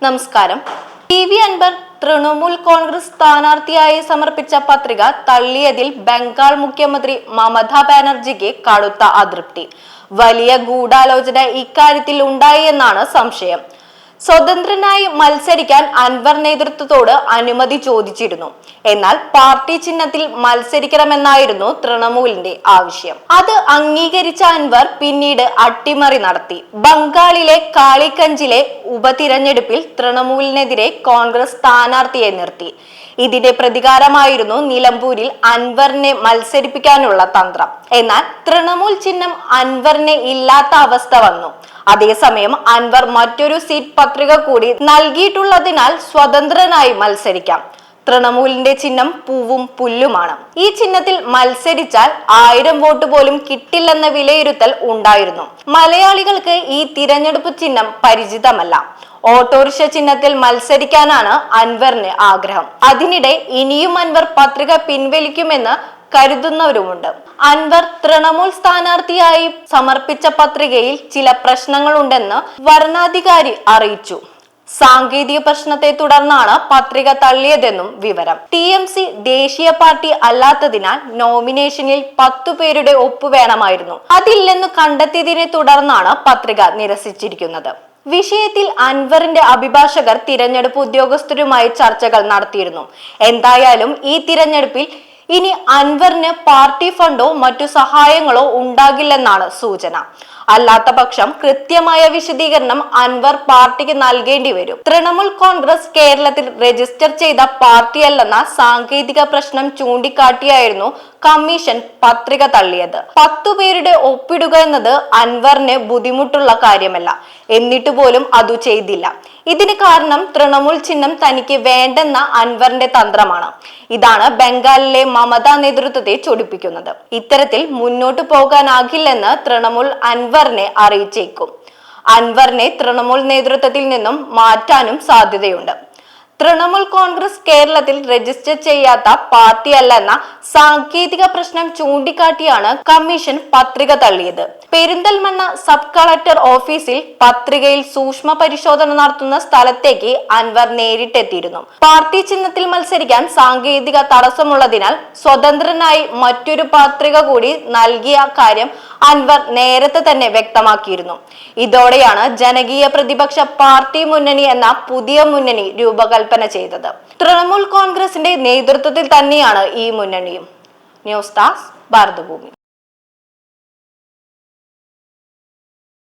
നമസ്കാരം. ടി.വി. അൻവർ തൃണമൂൽ കോൺഗ്രസ് സ്ഥാനാർത്ഥിയായി സമർപ്പിച്ച പത്രിക തള്ളിയതിൽ ബംഗാൾ മുഖ്യമന്ത്രി മമതാ ബാനർജിക്ക് കടുത്ത അതൃപ്തി. വലിയ ഗൂഢാലോചന ഇക്കാര്യത്തിൽ ഉണ്ടായി എന്നാണ് സംശയം. സ്വതന്ത്രനായി മത്സരിക്കാൻ അൻവർ നേതൃത്വത്തോട് അനുമതി ചോദിച്ചിരുന്നു. എന്നാൽ പാർട്ടി ചിഹ്നത്തിൽ മത്സരിക്കണമെന്നായിരുന്നു തൃണമൂലിന്റെ ആവശ്യം. അത് അംഗീകരിച്ച അൻവർ പിന്നീട് അട്ടിമറി നടത്തി. ബംഗാളിലെ കാളിക്കഞ്ചിലെ ഉപതിരഞ്ഞെടുപ്പിൽ തൃണമൂലിനെതിരെ കോൺഗ്രസ് സ്ഥാനാർത്ഥിയെ നിർത്തി. ഇതിന്റെ പ്രതികാരമായിരുന്നു നിലമ്പൂരിൽ അൻവറിനെ മത്സരിപ്പിക്കാനുള്ള തന്ത്രം. എന്നാൽ തൃണമൂൽ ചിഹ്നം അൻവറിനെ ഇല്ലാത്ത അവസ്ഥ വന്നു. അതേസമയം അൻവർ മറ്റൊരു സീറ്റ് പത്രിക കൂടി നൽകിയിട്ടുള്ളതിനാൽ സ്വതന്ത്രനായി മത്സരിക്കാം. തൃണമൂലിന്റെ ചിഹ്നം പൂവും പുല്ലുമാണ്. ഈ ചിഹ്നത്തിൽ മത്സരിച്ചാൽ 1000 വോട്ട് പോലും കിട്ടില്ലെന്ന വിലയിരുത്തൽ ഉണ്ടായിരുന്നു. മലയാളികൾക്ക് ഈ തിരഞ്ഞെടുപ്പ് ചിഹ്നം പരിചിതമല്ല. ഓട്ടോറിക്ഷ ചിഹ്നത്തിൽ മത്സരിക്കാനാണ് അൻവറിന് ആഗ്രഹം. അതിനിടെ ഇനിയും അൻവർ പത്രിക പിൻവലിക്കുമെന്ന് കരുതുന്നവരുമുണ്ട്. അൻവർ തൃണമൂൽ സ്ഥാനാർത്ഥിയായി സമർപ്പിച്ച പത്രികയിൽ ചില പ്രശ്നങ്ങളുണ്ടെന്ന് വരണാധികാരി അറിയിച്ചു. സാങ്കേതിക പ്രശ്നത്തെ തുടർന്നാണ് പത്രിക തള്ളിയതെന്നും വിവരം. TMC ദേശീയ പാർട്ടി അല്ലാത്തതിനാൽ നോമിനേഷനിൽ 10 പേരുടെ ഒപ്പ് വേണമായിരുന്നു. അതില്ലെന്നു കണ്ടെത്തിയതിനെ തുടർന്നാണ് പത്രിക നിരസിച്ചിരിക്കുന്നത്. വിഷയത്തിൽ അൻവറിന്റെ അഭിഭാഷകർ തിരഞ്ഞെടുപ്പ് ഉദ്യോഗസ്ഥരുമായി ചർച്ചകൾ നടത്തിയിരുന്നു. എന്തായാലും ഈ തിരഞ്ഞെടുപ്പിൽ ഇനി അൻവറിന് പാർട്ടി ഫണ്ടോ മറ്റു സഹായങ്ങളോ ഉണ്ടാകില്ലെന്നാണ് സൂചന. അല്ലാത്ത പക്ഷം കൃത്യമായ വിശദീകരണം അൻവർ പാർട്ടിക്ക് നൽകേണ്ടി വരും. തൃണമൂൽ കോൺഗ്രസ് കേരളത്തിൽ രജിസ്റ്റർ ചെയ്ത പാർട്ടിയല്ലെന്ന സാങ്കേതിക പ്രശ്നം ചൂണ്ടിക്കാട്ടിയായിരുന്നു കമ്മീഷൻ പത്രിക തള്ളിയത്. 10 പേരുടെ ഒപ്പിടുക എന്നത് അൻവറിന് ബുദ്ധിമുട്ടുള്ള കാര്യമല്ല. എന്നിട്ട് പോലും അതു ചെയ്തില്ല. ഇതിന് കാരണം തൃണമൂൽ ചിഹ്നം തനിക്ക് വേണ്ടെന്ന അൻവറിന്റെ തന്ത്രമാണ്. ഇതാണ് ബംഗാളിലെ മമതാ നേതൃത്വത്തെ ചൊടിപ്പിക്കുന്നത്. ഇത്തരത്തിൽ മുന്നോട്ടു പോകാനാകില്ലെന്ന് തൃണമൂൽ അൻവറിനെ അറിയിച്ചേക്കും. അൻവറിനെ തൃണമൂൽ നേതൃത്വത്തിൽ നിന്നും മാറ്റാനും സാധ്യതയുണ്ട്. തൃണമൂൽ കോൺഗ്രസ് കേരളത്തിൽ രജിസ്റ്റർ ചെയ്യാത്ത പാർട്ടിയല്ലെന്ന സാങ്കേതിക പ്രശ്നം ചൂണ്ടിക്കാട്ടിയാണ് കമ്മീഷൻ പത്രിക തള്ളിയത്. പെരിന്തൽമണ്ണ സബ് കളക്ടർ ഓഫീസിൽ പത്രികയിൽ സൂക്ഷ്മ പരിശോധന നടത്തുന്ന സ്ഥലത്തേക്ക് അൻവർ നേരിട്ടെത്തിയിരുന്നു. പാർട്ടി ചിഹ്നത്തിൽ മത്സരിക്കാൻ സാങ്കേതിക തടസ്സമുള്ളതിനാൽ സ്വതന്ത്രനായി മറ്റൊരു പത്രിക കൂടി നൽകിയ കാര്യം അൻവർ നേരത്തെ തന്നെ വ്യക്തമാക്കിയിരുന്നു. ഇതോടെയാണ് ജനകീയ പ്രതിപക്ഷ പാർട്ടി മുന്നണി എന്ന പുതിയ മുന്നണി രൂപകൽപ്പന ചെയ്തത്. തൃണമൂൽ കോൺഗ്രസിന്റെ നേതൃത്വത്തിൽ തന്നെയാണ് ഈ മുന്നണിയും. News desk Bharathabhoomi.